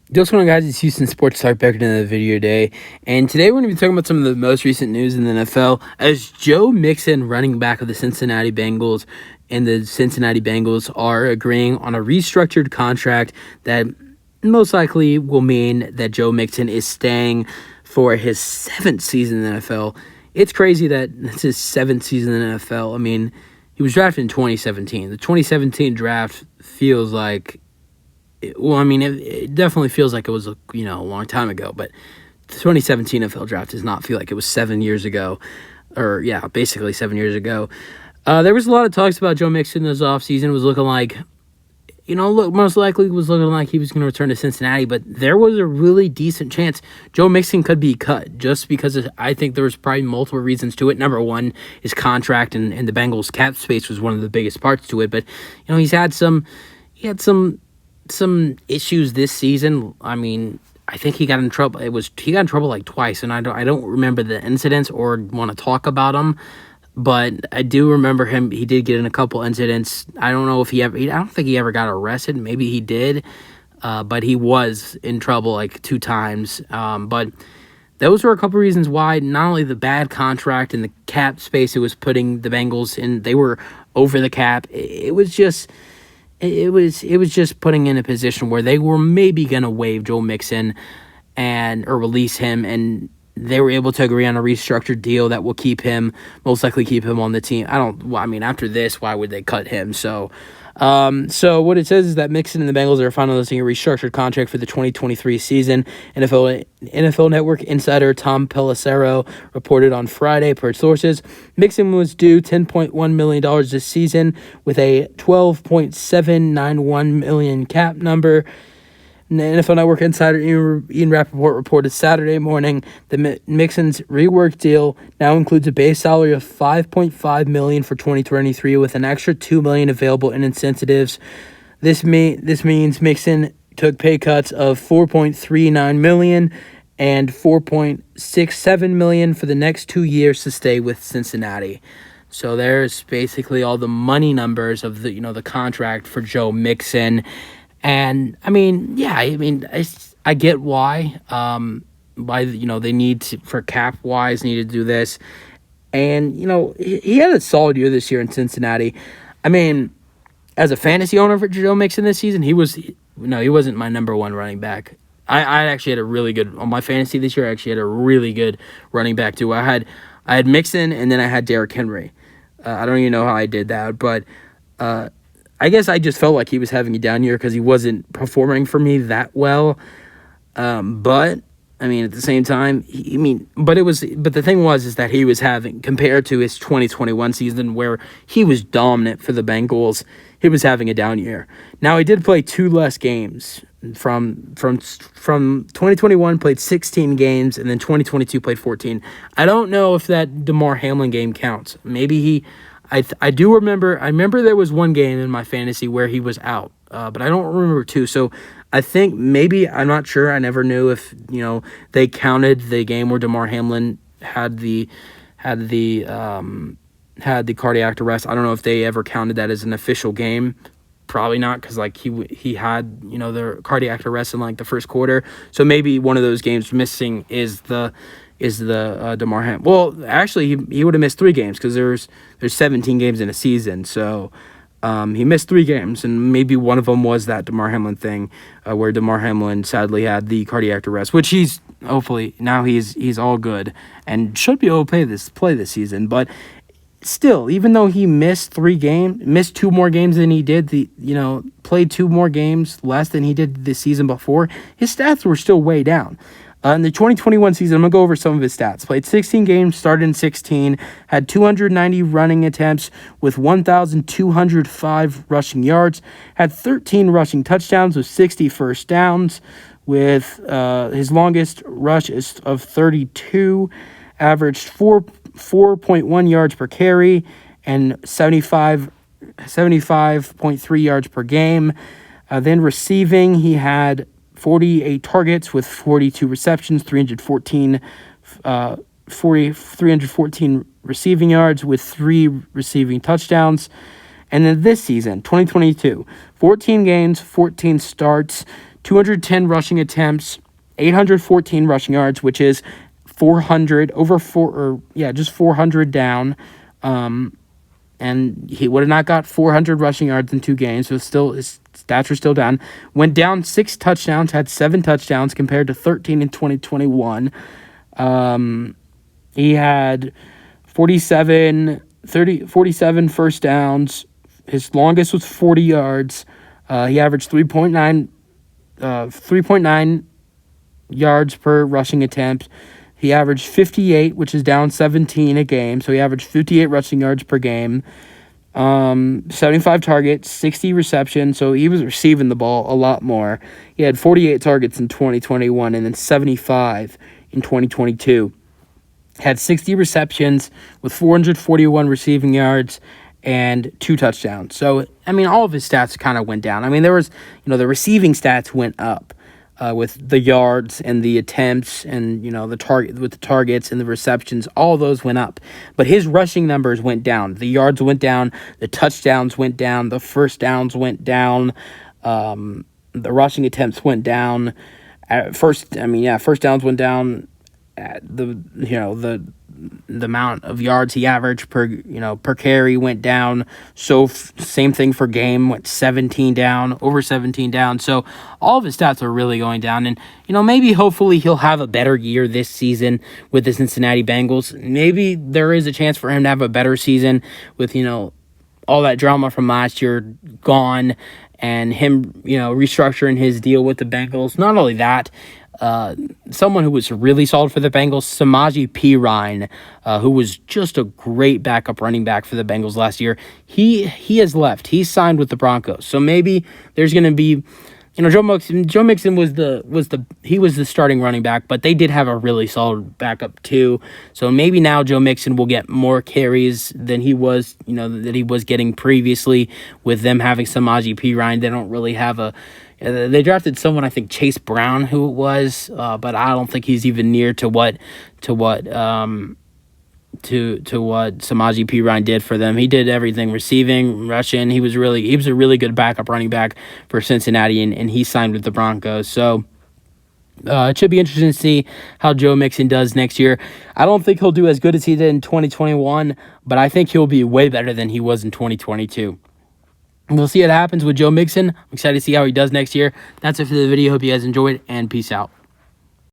What's going on, guys? It's Houston Sports Talk back into the video today. And today we're going to be talking about some of the most recent news in the NFL as Joe Mixon, running back of the Cincinnati Bengals, and the Cincinnati Bengals are agreeing on a restructured contract that most likely will mean that Joe Mixon is staying for his seventh season in the NFL. It's crazy that it's his seventh season in the NFL. I mean, he was drafted in 2017. The 2017 draft feels like it definitely feels like it was a long time ago, but the 2017 NFL draft does not feel like it was 7 years ago, or basically 7 years ago. There was a lot of talks about Joe Mixon this offseason. Was looking like, most likely was looking like he was going to return to Cincinnati, but there was a really decent chance Joe Mixon could be cut just because I think there was probably multiple reasons to it. Number one, his contract and the Bengals cap space was one of the biggest parts to it, but he had some issues this season. I mean, I think he got in trouble. He got in trouble like twice, and I don't remember the incidents or want to talk about them, but I do remember him. He did get in a couple incidents. I don't know if I don't think he ever got arrested. Maybe he did, but he was in trouble like 2 times. But those were a couple reasons why. Not only the bad contract and the cap space it was putting the Bengals in, they were over the cap. It was just putting in a position where they were maybe going to waive Joe Mixon or release him, and they were able to agree on a restructured deal that will most likely keep him on the team. After this, why would they cut him? So what it says is that Mixon and the Bengals are finalizing a restructured contract for the 2023 season. NFL Network insider Tom Pelissero reported on Friday, per sources. Mixon was due $10.1 million this season with a $12.791 million cap number. The NFL Network insider Ian Rappaport reported Saturday morning that Mixon's reworked deal now includes a base salary of $5.5 million for 2023 with an extra $2 million available in incentives. This means Mixon took pay cuts of $4.39 million and $4.67 million for the next 2 years to stay with Cincinnati. So there's basically all the money numbers of the contract for Joe Mixon. And I get why they need to, for cap wise, need to do this. And he had a solid year this year in Cincinnati. I mean, as a fantasy owner for Joe Mixon this season, he wasn't my number one running back. I actually had a really good on my fantasy this year. I actually had a really good running back too. I had Mixon, and then I had Derrick Henry. I don't even know how I did that, but I guess I just felt like he was having a down year because he wasn't performing for me that well. But at the same time, but the thing is that he was having, compared to his 2021 season where he was dominant for the Bengals, he was having a down year. Now he did play 2 less games from 2021, played 16 games, and then 2022 played 14. I don't know if that DeMar Hamlin game counts. Maybe I do remember. I remember there was one game in my fantasy where he was out, but I don't remember 2. So I think maybe, I'm not sure. I never knew if they counted the game where DeMar Hamlin had the cardiac arrest. I don't know if they ever counted that as an official game. Probably not, because he had the cardiac arrest in the first quarter. So maybe one of those games missing is the DeMar Hamlin. Well, actually, he would have missed 3 games because there's 17 games in a season. So he missed 3 games, and maybe one of them was that DeMar Hamlin thing where DeMar Hamlin sadly had the cardiac arrest, which he's hopefully now he's all good and should be able to play this season. But still, even though he missed 2 more games than he did played 2 more games less than he did the season before, his stats were still way down. In the 2021 season, I'm going to go over some of his stats. Played 16 games, started in 16, had 290 running attempts with 1,205 rushing yards, had 13 rushing touchdowns with 60 first downs, with his longest rush is of 32, averaged 4.1 yards per carry, and 75.3 yards per game. Then receiving, he had 48 targets with 42 receptions, 314 receiving yards with 3 receiving touchdowns. And then this season, 2022, 14 games, 14 starts, 210 rushing attempts, 814 rushing yards, which is 400 over four, or yeah, just 400 down. And he would have not got 400 rushing yards in 2 games, so still his stats are still down. Went down 6 touchdowns, had 7 touchdowns compared to 13 in 2021. He had 47 first downs. His longest was 40 yards. He averaged 3.9 yards per rushing attempt. He averaged 58, which is down 17 a game. So he averaged 58 rushing yards per game. 75 targets, 60 receptions. So he was receiving the ball a lot more. He had 48 targets in 2021 and then 75 in 2022. Had 60 receptions with 441 receiving yards and 2 touchdowns. So, I mean, all of his stats kind of went down. I mean, there was, the receiving stats went up. With the yards and the attempts and, the targets and the receptions, all those went up. But his rushing numbers went down. The yards went down. The touchdowns went down. The first downs went down. The rushing attempts went down. First downs went down. The amount of yards he averaged per carry went down. So same thing for game, went 17 down, over 17 down. So all of his stats are really going down. And, maybe hopefully he'll have a better year this season with the Cincinnati Bengals. Maybe there is a chance for him to have a better season with, all that drama from last year gone and him, restructuring his deal with the Bengals. Not only that, someone who was really solid for the Bengals, Samaje Perine, who was just a great backup running back for the Bengals last year. He has left. He's signed with the Broncos. So maybe there's going to be, Joe Mixon was the starting running back, but they did have a really solid backup too. So maybe now Joe Mixon will get more carries than he was, that he was getting previously with them having Samaje Perine. They don't really have they drafted someone, I think Chase Brown, who it was, but I don't think he's even near to what Samaje Perine did for them. He did everything, receiving, rushing. He was a really good backup running back for Cincinnati, and he signed with the Broncos. So it should be interesting to see how Joe Mixon does next year. I don't think he'll do as good as he did in 2021, but I think he'll be way better than he was in 2022. We'll see what happens with Joe Mixon. I'm excited to see how he does next year. That's it for the video. Hope you guys enjoyed, and peace out.